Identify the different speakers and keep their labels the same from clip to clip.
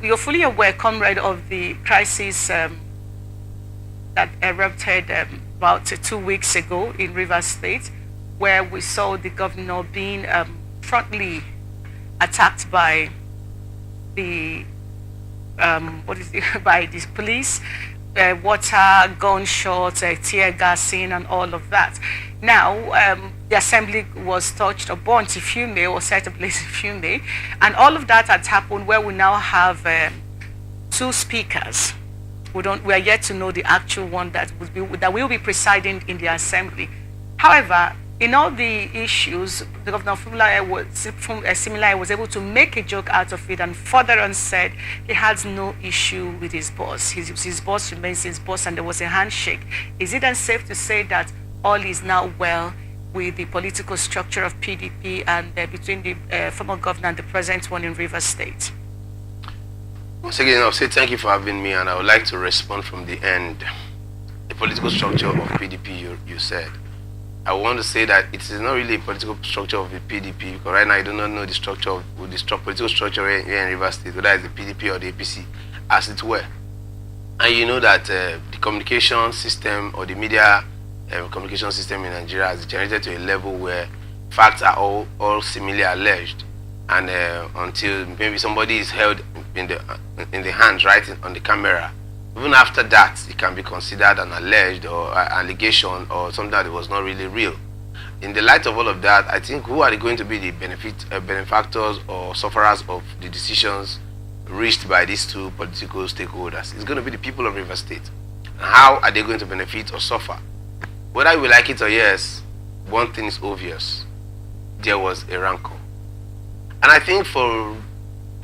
Speaker 1: you're fully aware, Comrade, of the crisis that erupted about 2 weeks ago in Rivers State, where we saw the governor being frontally attacked by the by the police, water, gunshots, tear gassing, and all of that. Now, the assembly was touched or burnt, if you may, or set ablaze, if you may, and all of that had happened where we now have two speakers. We are yet to know the actual one that will be presiding in the assembly. However, in all the issues, the Governor Fubara was able to make a joke out of it, and further on said he has no issue with his boss. His boss remains his boss, and there was a handshake. Is it then safe to say that all is now well with the political structure of PDP and between the former governor and the present one in Rivers State?
Speaker 2: Once again, I'll say thank you for having me, and I would like to respond from the end. The political structure of PDP you said. I want to say that it is not really a political structure of the PDP, because right now I do not know the structure of the political structure here in Rivers State, whether it's the PDP or the APC, as it were. And you know that the communication system or the media communication system in Nigeria has degenerated to a level where facts are all similarly alleged, and until maybe somebody is held in the hands right on the camera, even after that, it can be considered an alleged or allegation or something that was not really real. In the light of all of that, I think who are going to be the benefactors or sufferers of the decisions reached by these two political stakeholders? It's going to be the people of Rivers State. And how are they going to benefit or suffer? Whether we like it or yes, one thing is obvious. There was a rancor. And I think for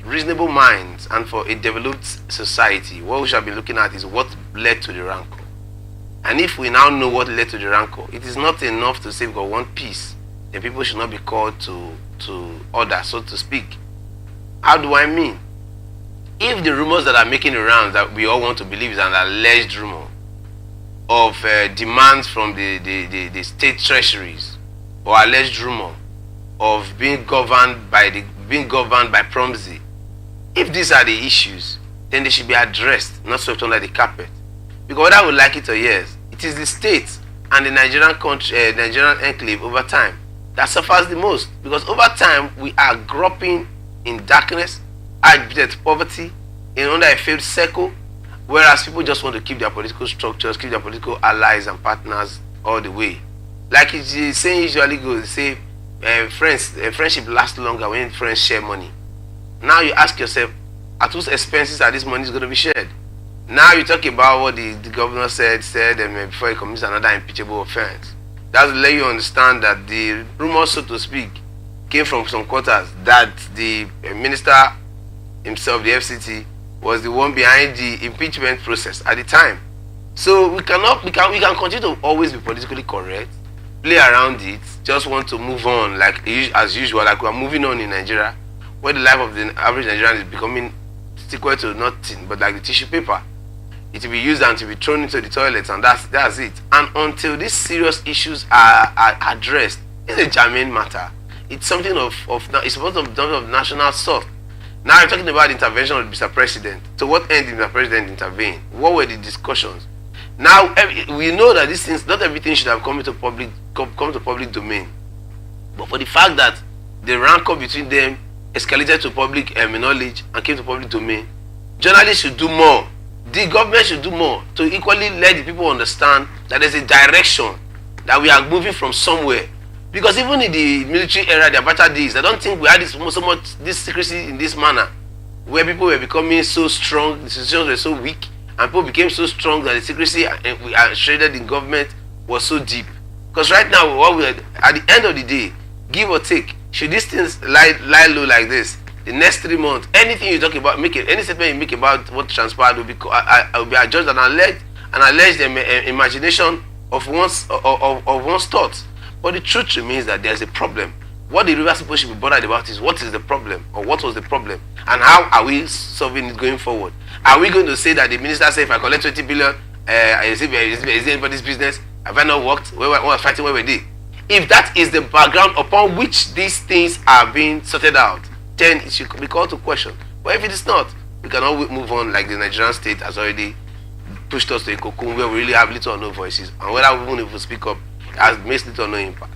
Speaker 2: reasonable minds and for a developed society, what we shall be looking at is what led to the rancor. And if we now know what led to the rancor, it is not enough to say we've got one piece. The people should not be called to order, so to speak. How do I mean? If the rumors that are making the rounds that we all want to believe is an alleged rumor of demands from the state treasuries, or alleged rumor of being governed by Promzi, if these are the issues, then they should be addressed, not swept under the carpet. Because whether we like it or yes, it is the state and the Nigerian enclave over time that suffers the most. Because over time, we are groping in darkness, agitated poverty, under a failed circle, whereas people just want to keep their political structures, keep their political allies and partners all the way. Like it's saying usually goes, say, friendship lasts longer when friends share money. Now you ask yourself, at whose expenses are this money going to be shared? Now you talk about what the governor said before he commits another impeachable offense. That's to let you understand that the rumors, so to speak, came from some quarters that the minister himself, the FCT, was the one behind the impeachment process at the time. So we can continue to always be politically correct, play around it, just want to move on like as usual, like we are moving on in Nigeria, where the life of the average Nigerian is becoming equal to nothing but like the tissue paper. It will be used and to be thrown into the toilets, and that's it. And until these serious issues are addressed, it's a germane matter. It's something it's of national sort. Now you're talking about intervention of Mr. President. To what end did Mr. President intervene? What were the discussions? Now we know that these things, not everything should have come to public domain. But for the fact that the rancor between them escalated to public knowledge and came to public domain, journalists should do more. The government should do more to equally let the people understand that there's a direction, that we are moving from somewhere. Because even in the military era, the Abacha days, I don't think we had so much this secrecy in this manner, where people were becoming so strong, the institutions were so weak, and people became so strong that the secrecy we are shredded in government was so deep. Because right now, at the end of the day, give or take, should these things lie low like this, the next 3 months, anything you talk about, any statement you make about what transpired will be adjudged and alleged imagination of one's thoughts. But the truth remains that there's a problem. What the Rivers people should be bothered about is what is the problem, or what was the problem, and how are we solving it going forward? Are we going to say that the minister said, if I collect 20 billion, is it anybody's business? Have I not worked? Where was fighting? Where were they? If that is the background upon which these things are being sorted out, then it should be called to question. But if it is not, We cannot move on like the Nigerian state has already pushed us to a cocoon where we really have little or no voices. And whether even if we speak up, it has makes little or no impact.